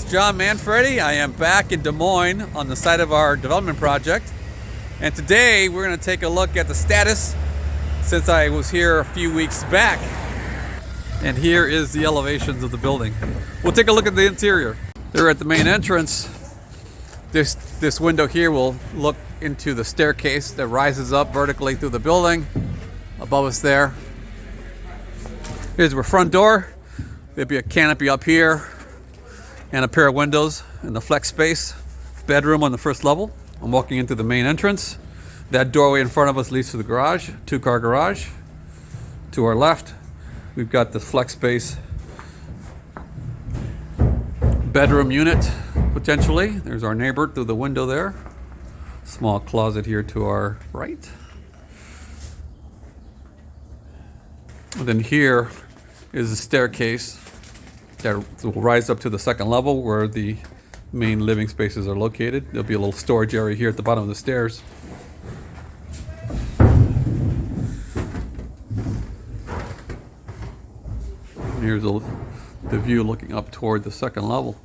John Manfredi. I am back in Des Moines on the site of our development project. And today we're going to take a look at the status since I was here a few weeks back. And here is the elevations of the building. We'll take a look at the interior. They're at the main entrance. This window here will look into the staircase that rises up vertically through the building. Above us there. Here's our front door. There'll be a canopy up here and a pair of windows in the flex space. Bedroom on the first level. I'm walking into the main entrance. That doorway in front of us leads to the garage, two-car garage. To our left, we've got the flex space bedroom unit, potentially. There's our neighbor through the window there. Small closet here to our right. And then here is the staircase that will rise up to the second level where the main living spaces are located. There'll be a little storage area here at the bottom of the stairs. And here's the view looking up toward the second level.